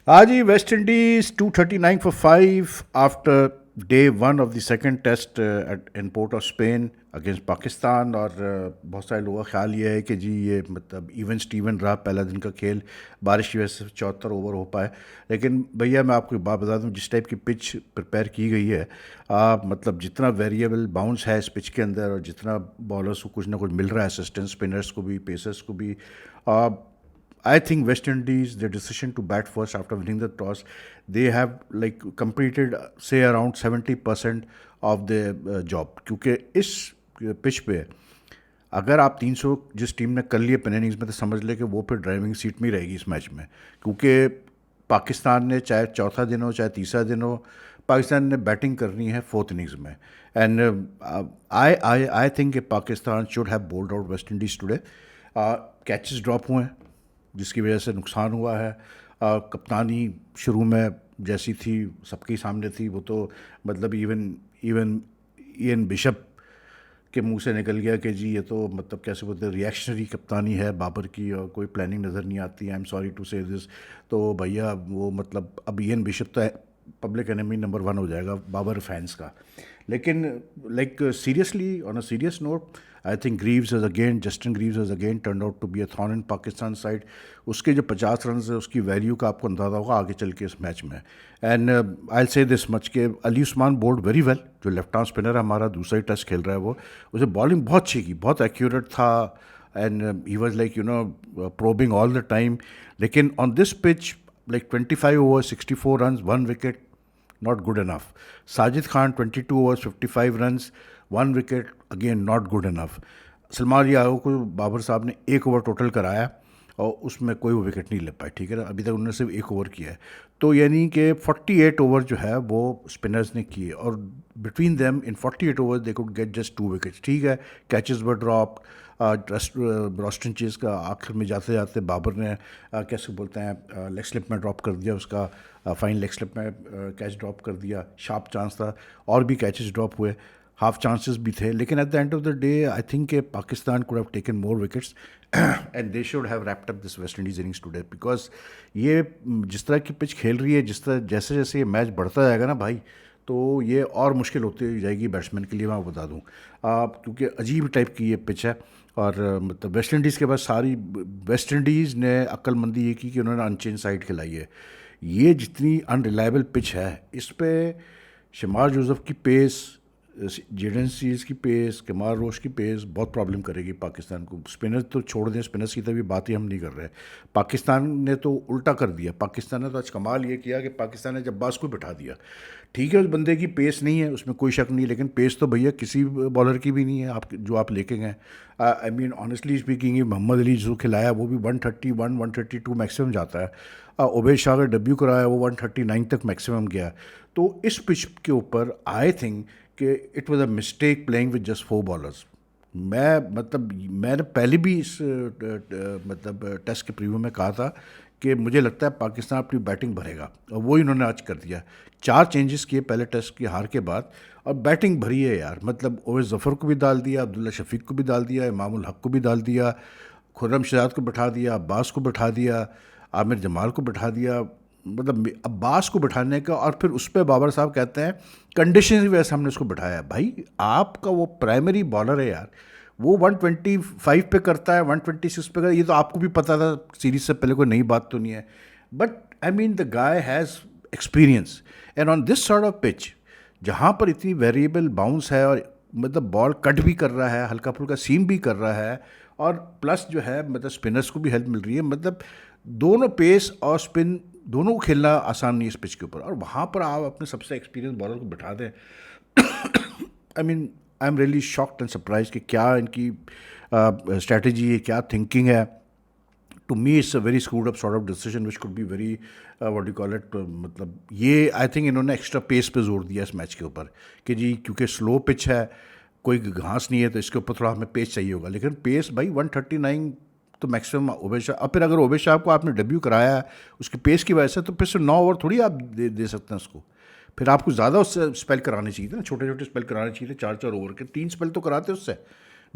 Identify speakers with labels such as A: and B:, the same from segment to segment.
A: आज ही West Indies 239 for 5 after day one of the second test in Port of Spain against Pakistan. और बहुत सारे लोगों का ख्याल ये है कि जी ये मतलब इवन स्टीवन रहा पहला दिन का खेल, बारिश की वजह से 74 ओवर हो पाए। लेकिन भैया मैं आपको एक बात बता दूं, जिस टाइप की पिच प्रिपेयर की गई है, मतलब जितना वेरिएबल बाउंस है इस पिच के अंदर और जितना बॉलर्स को कुछ ना कुछ मिल रहा है, असिस्टेंट स्पिनर्स को भी, पेसर्स को भी, I think West Indies, their decision to bat first after winning the toss, they have like completed say around 70% of the job. क्योंकि इस पिच पे अगर आप 300 जिस टीम ने कर लिए पेन इनिंग्स में, तो समझ ले कि वो फिर ड्राइविंग सीट में ही रहेगी इस मैच में। क्योंकि पाकिस्तान ने चाहे चौथा दिन हो चाहे तीसरा दिन हो, पाकिस्तान ने बैटिंग करनी है फोर्थ इनिंग्स में। And I think Pakistan should have bold out West Indies today. Catches drop हुए हैं जिसकी वजह से नुकसान हुआ है। कप्तानी शुरू में जैसी थी सबके सामने थी, वो तो मतलब इवन इवन ईएन बिशप के मुंह से निकल गया कि जी ये तो मतलब कैसे बोलते हैं, रिएक्शनरी कप्तानी है बाबर की और कोई प्लानिंग नज़र नहीं आती। I am sorry to say this. तो भैया वो मतलब अब ईएन बिशप तो पब्लिक एनिमी नंबर 1 हो जाएगा बाबर फैंस का। लेकिन like seriously on a serious note, I think Greaves is again Justin Greaves is again turn out to be a thorn in Pakistan side. उसके जो 50 रन है उसकी वैल्यू का आपको अंदाज़ा होगा आगे चल के इस मैच में। एंड आई से दिस मच के Ali Usman bowled very well, जो लेफ्ट आर्म स्पिनर है हमारा, दूसरा ही टेस्ट खेल रहा है वो, उसे बॉलिंग बहुत अच्छी की, बहुत एक्यूरेट था। And he was like probing all the time. लेकिन on this pitch like 25 overs 64 runs 1 wicket, not good enough. Sajid Khan 22 overs 55 runs 1 wicket, again not good enough. Salman Yadav को बाबर साहब ने 1 ओवर टोटल कराया और उसमें कोई वो विकेट नहीं ले पाए, ठीक है ना। अभी तक उन्होंने सिर्फ 1 ओवर किया है। तो यानी कि 48 ओवर जो है वो स्पिनर्स ने किए और between them in 48 over they could get just 2 wickets, ठीक है। कैचेस वर ड्रॉप। रॉस्टन चेज का आखिर में जाते जाते बाबर ने कैसे बोलते हैं लेग स्लिप में ड्रॉप कर दिया उसका, फाइन लेग स्लिप में कैच ड्रॉप कर दिया। शार्प चांस था और भी कैचेस ड्रॉप हुए, हाफ चांसेस भी थे। लेकिन at the end of the day I think Pakistan could have taken more wickets and they should have wrapped up this West Indies innings today. Because ये जिस तरह की पिच खेल रही है, जिस तरह जैसे जैसे ये मैच बढ़ता जाएगा ना भाई, तो ये और मुश्किल होती जाएगी बैट्समैन के लिए, मैं आपको बता दूं। क्योंकि अजीब टाइप की ये पिच है। और मतलब वेस्ट इंडीज़ के बाद सारी वेस्ट इंडीज़ ने अक्लमंदी ये की कि उन्होंने अनचेंज साइड खिलाई है। ये जितनी अनरिलायबल पिच है, इस पे शमार जोसेफ की पेस, जेडन सीरीज की पेस, कमाल रोश की पेस बहुत प्रॉब्लम करेगी पाकिस्तान को। स्पिनर्स तो छोड़ दें, स्पिनर्स की तभी बात ही हम नहीं कर रहे। पाकिस्तान ने तो उल्टा कर दिया। पाकिस्तान ने तो आज कमाल ये किया कि पाकिस्तान ने अब्बास को बिठा दिया। ठीक है, उस बंदे की पेस नहीं है, उसमें कोई शक नहीं, लेकिन पेस तो भैया किसी बॉलर की भी नहीं है आप जो आप लेके गए। I mean honestly speaking, Mohammad Ali जो खिलाया वो भी 131 132 मैक्सिमम जाता है। उबैद शाह का डेब्यू कराया वो 139 तक मैक्सिमम गया। तो इस पिच के ऊपर आई थिंक कि it was a mistake playing with just 4 bowlers. मैंने पहले भी इस मतलब टेस्ट के प्रीव्यू में कहा था कि मुझे लगता है पाकिस्तान अपनी बैटिंग भरेगा, और वो इन्होंने आज कर दिया। 4 चेंजेस किए पहले टेस्ट की हार के बाद, और बैटिंग भरी है यार। मतलब ओवैस जफ़र को भी डाल दिया, अब्दुल्ला शफीक को भी डाल दिया, इमामुल हक को भी डाल दिया, खुर्रम शहजाद को बिठा दिया, अब्बास को बिठा दिया, आमिर जमाल को बिठा दिया। मतलब अब्बास को बिठाने का, और फिर उस पर बाबर साहब कहते हैं कंडीशन की वजह से हमने उसको बिठाया। भाई आपका वो प्राइमरी बॉलर है यार, वो 125 पे करता है, 126 पे करता है। ये तो आपको भी पता था सीरीज से पहले, कोई नई बात तो नहीं है। But I mean the guy has experience, and on this sort of pitch जहाँ पर इतनी वेरिएबल बाउंस है और मतलब बॉल कट भी कर रहा है, हल्का फुल्का सीम भी कर रहा है, और प्लस जो है मतलब स्पिनर्स को भी हेल्प मिल रही है। मतलब दोनों पेस और स्पिन दोनों को खेलना आसान नहीं है इस पिच के ऊपर, और वहाँ पर आप अपने सबसे एक्सपीरियंस बॉलर को बिठा दें। I mean I am really shocked and surprise कि क्या इनकी स्ट्रैटेजी है, क्या थिंकिंग है। To me it's a very screwed up sort of decision which could be very what you call it, मतलब ये आई थिंक इन्होंने एक्स्ट्रा पेस पे जोर दिया इस मैच के ऊपर कि जी क्योंकि स्लो पिच है, कोई घास नहीं है, तो इसके ऊपर थोड़ा हमें पेस चाहिए होगा। लेकिन पेस भाई 139 तो मैक्सिमम उबैद शाह। अब फिर अगर उबैद शाह को आपने डेब्यू कराया है उसकी पेस की वजह से, तो फिर से 9 ओवर थोड़ी आप दे सकते हैं उसको। फिर आपको ज़्यादा उससे स्पेल कराने चाहिए थे ना, छोटे छोटे स्पेल कराने चाहिए थे, 4 4 ओवर के 3 स्पेल तो कराते उससे।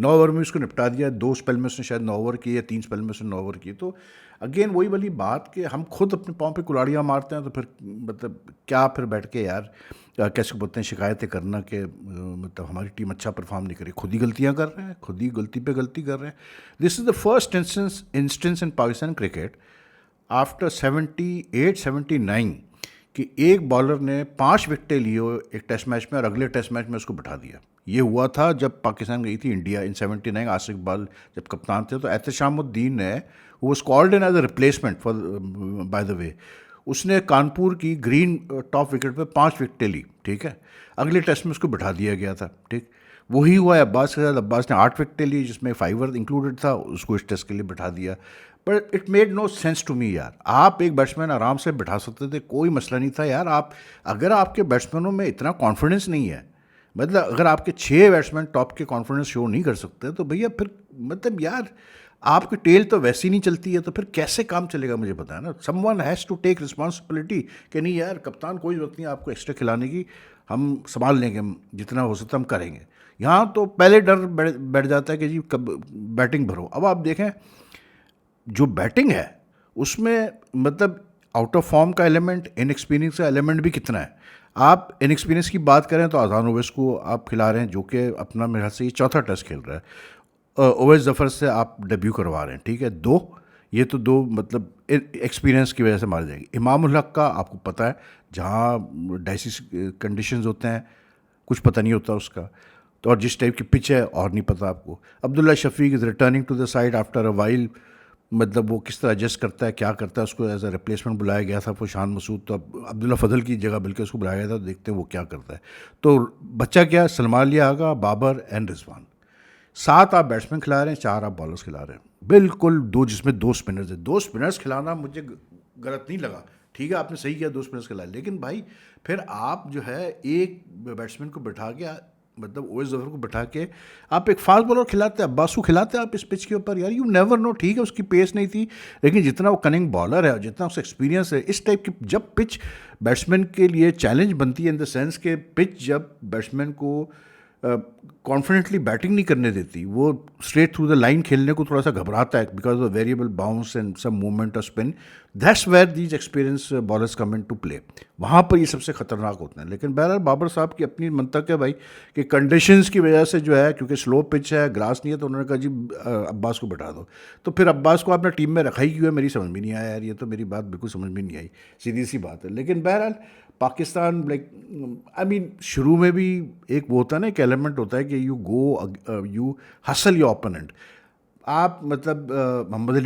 A: 9 ओवर में उसको निपटा दिया, 2 स्पेल में उसने शायद 9 ओवर किए या 3 स्पेल में उसने 9 ओवर किए। तो अगेन वही वाली बात कि हम खुद अपने पाँव पे कुल्हाड़ियाँ मारते हैं, तो फिर मतलब क्या फिर बैठ के यार कैसे बोलते हैं शिकायतें करना कि मतलब हमारी टीम अच्छा परफॉर्म नहीं करी। खुद ही गलतियाँ कर रहे हैं, खुद ही गलती पे गलती कर रहे हैं। This is the first instance in Pakistan cricket after 78-79 कि एक बॉलर ने 5 विकेटें लिए एक टेस्ट मैच में और अगले टेस्ट मैच में उसको बिठा दिया। ये हुआ था जब पाकिस्तान गई थी इंडिया इन 79। आसिफ इकबाल जब कप्तान थे, तो एहतशामुद्दीन ने वो called in as a replacement for, by the way, उसने कानपुर की ग्रीन टॉप विकेट पे 5 विकेटें ली, ठीक है। अगले टेस्ट में उसको बिठा दिया गया था, ठीक। वही हुआ है अब्बास के साथ। अब्बास ने 8 विकेटें ली जिसमें फाइवर इंक्लूडेड था, उसको इस टेस्ट के लिए बिठा दिया। But it made no sense to me यार। आप एक बैट्समैन आराम से बिठा सकते थे, कोई मसला नहीं था यार। आप अगर आपके बैट्समैनों में इतना कॉन्फिडेंस नहीं है, मतलब अगर आपके 6 बैट्समैन टॉप के कॉन्फिडेंस शो नहीं कर सकते, तो भैया फिर मतलब यार आपकी टेल तो वैसी नहीं चलती है, तो फिर कैसे काम चलेगा मुझे पता है ना। Someone has to take responsibility कि नहीं यार कप्तान कोई ज़रूरत नहीं है आपको एक्स्ट्रा खिलाने की, हम संभाल लेंगे, हम जितना हो सकता हम करेंगे। यहाँ तो पहले डर बैठ जाता है कि जी कब बैटिंग भरो। अब आप देखें जो बैटिंग है उसमें मतलब आउट ऑफ फॉर्म का एलिमेंट, इनएक्सपीरियंस का एलिमेंट भी कितना है। आप इनएक्सपीरियंस की बात करें तो अज़ान ओवैस को आप खिला रहे हैं, जो कि अपना मेरे ख्याल से ये चौथा टेस्ट खेल रहा है। ओवैस जफ़र से आप डेब्यू करवा रहे हैं, ठीक है। ये तो दो मतलब एक्सपीरियंस की वजह से मारे जाएंगे। इमाम उल हक का आपको पता है जहाँ डाइसिस कंडीशंस होते हैं, कुछ पता नहीं होता उसका, तो और जिस टाइप की पिच है और नहीं पता आपको। Abdullah Shafique is returning to the side after a while, मतलब वो किस तरह एडजस्ट करता है, क्या करता है। उसको एज अ रिप्लेसमेंट बुलाया गया था फुशान मसूद, तो अब अब्दुल्ला फजल की जगह बल्कि उसको बुलाया गया था, तो देखते हैं वो क्या करता है। तो बच्चा क्या, सलमान लिया आगा, बाबर एंड रिजवान। 7 आप बैट्समैन खिला रहे हैं, 4 आप बॉलर्स खिला रहे हैं, बिल्कुल दो, जिसमें 2 स्पिनर्स है। 2 स्पिनर्स खिलाना मुझे गलत नहीं लगा, ठीक है आपने सही किया 2 स्पिनर्स खिलाए, लेकिन भाई फिर आप जो है एक बैट्समैन को बैठा के मतलब ओएस जफर को बैठा के आप एक फास्ट बॉलर खिलाते हैं, अब्बास को खिलाते हैं आप इस पिच के ऊपर यार। यू नेवर नो, ठीक है उसकी पेस नहीं थी, लेकिन जितना वो कनिंग बॉलर है और जितना उसका एक्सपीरियंस है इस टाइप की, जब पिच बैट्समैन के लिए चैलेंज बनती है इन द सेंस के पिच जब बैट्समैन को कॉन्फिडेंटली बैटिंग नहीं करने देती, वो स्ट्रेट थ्रू द लाइन खेलने को थोड़ा सा घबराता है because of variable bounce and some movement of spin, that's where these experience bowlers come in to play. वहाँ पर ये सबसे ख़तरनाक होते हैं। लेकिन बहरहाल बाबर साहब की अपनी मंतक है भाई कि कंडीशंस की वजह से जो है, क्योंकि स्लो पिच है, ग्रास नहीं है, तो उन्होंने कहा जी अब्बास को बैठा दो। तो फिर अब्बास को आपने टीम में रखा ही क्यों है, मेरी समझ में नहीं आया यार। ये तो मेरी बात बिल्कुल समझ में नहीं आई, सीधी सी बात है। लेकिन बहरहाल पाकिस्तान लाइक आई मीन शुरू में भी एक वो होता है ना, एक एलिमेंट होता है कि यू हसल योर ओपोनेंट। आप मतलब मोहम्मद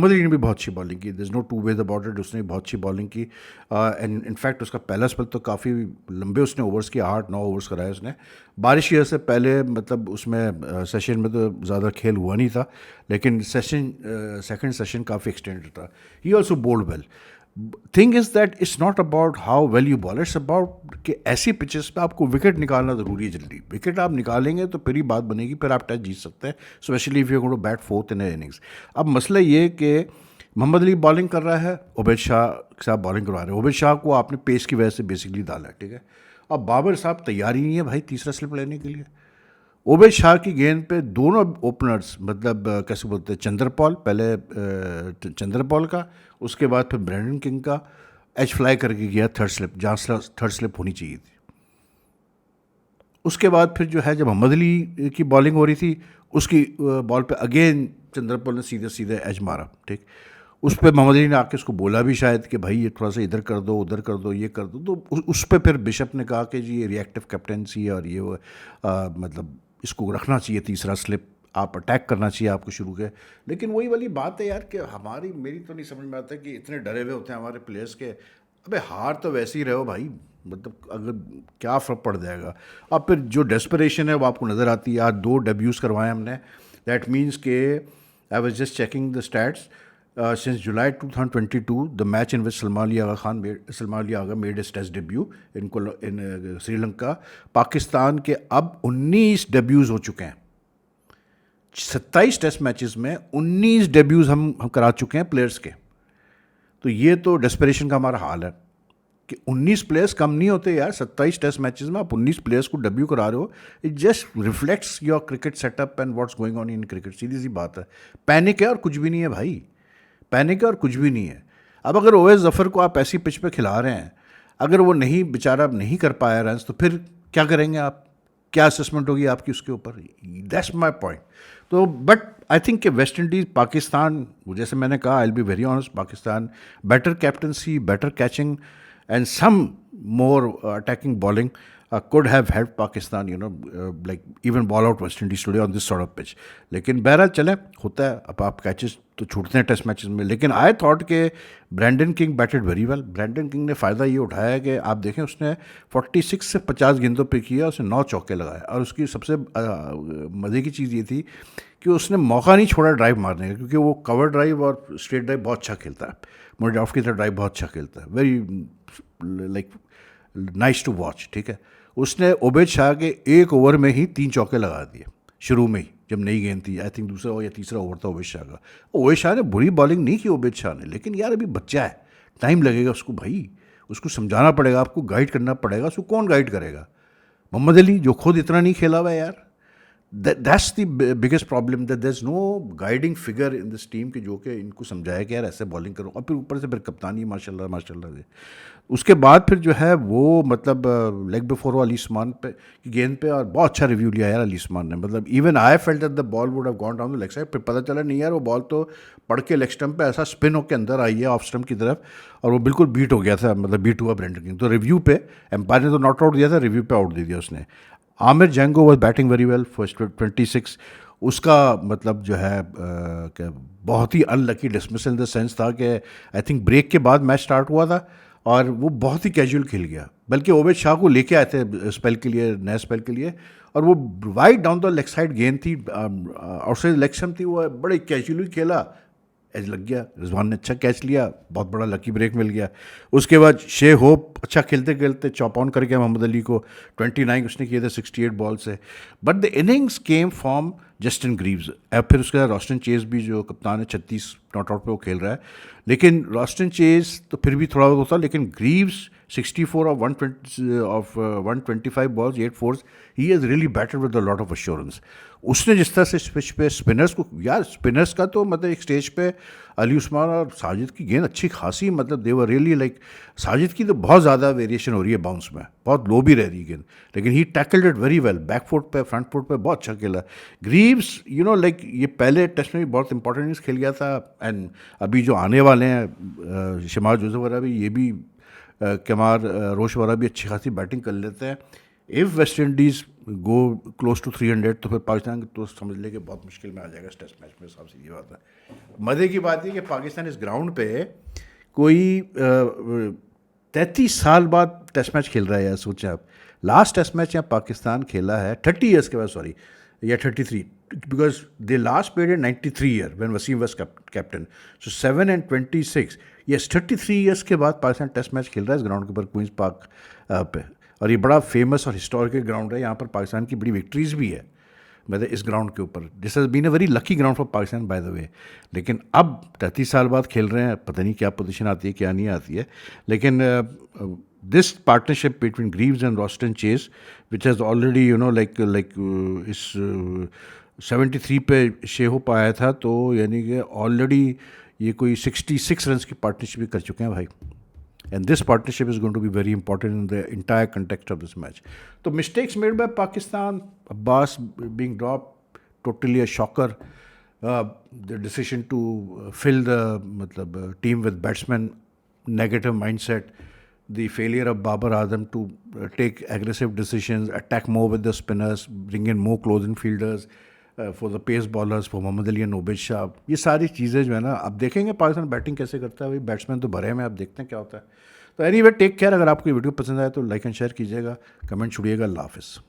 A: अली ने भी बहुत अच्छी बॉलिंग की, there's no two ways about it, उसने बहुत अच्छी बॉलिंग की। एंड इनफैक्ट उसका पहला स्पेल तो काफ़ी लंबे उसने ओवर्स किए, 8-9 ओवर्स कराए उसने। बारिश की वजह से पहले मतलब उसमें सेशन में तो ज़्यादा खेल हुआ नहीं था, लेकिन सेकंड सेशन काफ़ी एक्सटेंडेड था। He also bowled well. Thing is that it's not about how well you bowl, it's about कि ऐसी पिचेस पे आपको विकेट निकालना ज़रूरी है। जल्दी विकेट आप निकालेंगे तो फिर ही बात बनेगी, फिर आप टच जीत सकते हैं, specially if you going to bat 4th in innings. अब मसला ये कि मोहम्मद अली बॉलिंग कर रहा है, उबैद शाह के साथ बॉलिंग करवा रहे हैं। उबैद शाह को आपने पेस की वजह से बेसिकली डाला है, ठीक है। अब बाबर साहब तैयार ही नहीं है भाई तीसरा स्लिप लेने के लिए। उबैद शाह की गेंद पे दोनों ओपनर्स मतलब कैसे बोलते हैं, चंद्रपॉल पहले, चंद्रपॉल का, उसके बाद फिर ब्रैंडन किंग का एच फ्लाई करके गया थर्ड स्लिप, जहाँ थर्ड स्लिप होनी चाहिए थी। उसके बाद फिर जो है जब मोहम्मद अली की बॉलिंग हो रही थी, उसकी बॉल पे अगेन चंद्रपॉल ने सीधे सीधे एज मारा, ठीक। उस पर मोहम्मद अली ने आके उसको बोला भी शायद कि भाई ये थोड़ा सा इधर कर दो, उधर कर दो, ये कर दो। तो उस पर फिर बिशप ने कहा कि जी ये रिएक्टिव कैप्टनसी है और ये मतलब इसको रखना चाहिए तीसरा स्लिप, आप अटैक करना चाहिए आपको शुरू के। लेकिन वही वाली बात है यार कि मेरी तो नहीं समझ में आता कि इतने डरे हुए होते हैं हमारे प्लेयर्स के। अबे हार तो वैसे ही रहो भाई, मतलब अगर क्या फ़र्क पड़ जाएगा। अब फिर जो डेस्परेशन है वो आपको नज़र आती है। आज 2 डेब्यूज़ करवाए हमने, दैट मीन्स के I was just checking the stats since July 2022, the match in which Salman Ali Agha made his test debut in Sri Lanka, Pakistan के अब 19 डेब्यूज़ हो चुके हैं। 27 टेस्ट मैचेस में 19 डेब्यूज़ हम करा चुके हैं प्लेयर्स के। तो ये तो डेस्परेशन का हमारा हाल है। कि 19 प्लेयर्स कम नहीं होते यार, 27 टेस्ट मैचेस में आप 19 प्लेयर्स को डेब्यू करा रहे हो, it just reflects your cricket setup and what's going on in cricket. सीधी सी बात है, पैनिक है और कुछ भी नहीं है भाई, पैनिक है और कुछ भी नहीं है। अब अगर ओवैस जफर को आप ऐसी पिच पे खिला रहे हैं, अगर वो नहीं बेचारा नहीं कर पाया रन, तो फिर क्या करेंगे आप, क्या असेसमेंट होगी आपकी उसके ऊपर? That's my point. तो बट आई थिंक कि वेस्ट इंडीज़ पाकिस्तान, जैसे मैंने कहा, I will be very honest, Pakistan better captaincy, better catching and some more attacking bowling could have helped Pakistan, like even ball out West Indies today on this sort of pitch. लेकिन बहरहाल चले, होता है, अब आप कैचेस तो छूटते हैं टेस्ट मैचेस में। लेकिन आई थॉट के Brandon King batted very well. Brandon King ने फ़ायदा ये उठाया कि आप देखें उसने 46 से 50 गेंदों पे किया, उसने 9 चौके लगाए, और उसकी सबसे मज़े की चीज़ ये थी कि उसने मौका नहीं छोड़ा ड्राइव मारने का, क्योंकि वो कवर ड्राइव और स्ट्रेट ड्राइव बहुत अच्छा खेलता है, मुझे ऑफ की तरह ड्राइव बहुत अच्छा खेलता है, very like nice to watch. ठीक है, उसने उबैद शाह के एक ओवर में ही 3 चौके लगा दिए शुरू में ही, जब नई गेंद थी, आई थिंक दूसरा या तीसरा ओवर था उबैद शाह का। उबैद शाह ने बुरी बॉलिंग नहीं की उबैद शाह ने, लेकिन यार अभी बच्चा है, टाइम लगेगा उसको भाई, उसको समझाना पड़ेगा, आपको गाइड करना पड़ेगा। उसको कौन गाइड करेगा? मोहम्मद अली जो खुद इतना नहीं खेला हुआ है यार, that's the biggest problem, that there is no guiding figure in this team कि जो कि इनको समझाया कि यार ऐसे बॉलिंग करो, और फिर ऊपर से फिर कप्तानी माशाल्लाह माशाल्लाह से। उसके बाद फिर जो है वो मतलब लेग बिफोर अली उस्मान पे की गेंद पे, और बहुत अच्छा रिव्यू लिया यार अली उस्मान ने। मतलब even I felt that the ball would have gone down the leg side, फिर पता चला नहीं यार वो बॉल तो पड़ के लेग स्टंप पे ऐसा स्पिन होकर अंदर आई है ऑफ स्टंप की तरफ, और वो बिल्कुल बीट हो गया था, मतलब बीट हुआ ब्रेंडन किंग। तो रिव्यू पे एम्पायर ने तो नॉट आउट दिया था, रिव्यू पे आउट दे दिया उसने। Amir Jangoo was batting very well first 26, उसका मतलब जो है क्या बहुत ही unlucky dismissal in the sense था कि आई थिंक ब्रेक के बाद मैच स्टार्ट हुआ था और वो बहुत ही कैजुअल खेल गया, बल्कि उबैद शाह को लेके आए थे स्पेल के लिए, नए स्पेल के लिए, और वो wide down the leg side गेंद थी, आउटसाइड लेग स्टंप थी, वो बड़े कैजुअली खेला, एज लग गया, रिजवान ने अच्छा कैच लिया, बहुत बड़ा लकी ब्रेक मिल गया। उसके बाद शे होप अच्छा खेलते खेलते चॉप ऑन कर गया मोहम्मद अली को, 29 उसने किए थे 68 बॉल से। But the innings came from Justin Greaves. अब फिर उसके बाद रॉस्टन चेज भी जो कप्तान है 36 नॉट आउट पे वो खेल रहा है, लेकिन रॉस्टन चेज तो फिर भी थोड़ा बहुत होता, लेकिन Greaves 64 of 125 balls 8 force, he has really batted with a lot of assurance. उसने जिस तरह से पिच पे स्पिनर्स को, यार स्पिनर्स का तो मतलब एक स्टेज पे अली उस्मान और साजिद की गेंद अच्छी खासी, मतलब दे वर रियली लाइक, साजिद की तो बहुत ज़्यादा वेरिएशन हो रही है बाउंस में, बहुत लो भी रह रही है गेंद, लेकिन he tackled it very well, back foot पे फ्रंट फुट पे बहुत अच्छा खेला। ग्रीव्स लाइक ये पहले टेस्ट में भी बहुत इंपॉर्टेंट इनिंग्स खेल गया था, एंड अभी जो आने वाले हैं शमार जोसेफ वगैरह भी, ये भी कमार रोश वगैरह भी अच्छी खासी बैटिंग कर लेते हैं। If West Indies go close to 300 तो फिर पाकिस्तान तो समझ ले कि बहुत मुश्किल में आ जाएगा इस टेस्ट मैच में, साफ सीधी बात है। मज़े की बात है कि पाकिस्तान इस ग्राउंड पे कोई 33 साल बाद टेस्ट मैच खेल रहा है यार, सोचें आप। लास्ट टेस्ट मैच यहाँ पाकिस्तान खेला है 30 ईयर्स के बाद, सॉरी, या 33, because they last played in 93 year when Wasim was captain, so 7 and 26, yes 33 years के बाद पाकिस्तान टेस्ट मैच खेल रहा है इस ग्राउंड के ऊपर, क्वींस पार्क पे। और ये बड़ा फेमस और हिस्टोरिकल ग्राउंड है, यहाँ पर पाकिस्तान की बड़ी विक्ट्रीज़ भी है मतलब इस ग्राउंड के ऊपर। This has been a very lucky ground for Pakistan by the way. लेकिन अब 33 साल बाद खेल रहे हैं, पता नहीं क्या पोजीशन आती है क्या नहीं आती है, लेकिन this partnership between Greaves and Roston chase which has already like इस 73 पे शे होप आया था, तो यानी कि ऑलरेडी ये कोई 66 रन की पार्टनरशिप भी कर चुके हैं भाई। And this partnership is going to be very important in the entire context of this match. So mistakes made by Pakistan, Abbas being dropped, totally a shocker. The decision to fill the team with batsmen, negative mindset. The failure of Babar Azam to take aggressive decisions, attack more with the spinners, bring in more close-in fielders. For the pace bowlers, for Mohammad Ali and Ubaid Shah, ये सारी चीज़ें जो है ना, अब देखेंगे Pakistan batting कैसे करता है भाई, बैट्समैन तो भरे में, आप देखते हैं क्या होता है। तो एनीवे टेक केयर, अगर आपको ये वीडियो पसंद आए तो लाइक एंड शेयर कीजिएगा, कमेंट छोड़िएगा, अल्लाह हाफिज़।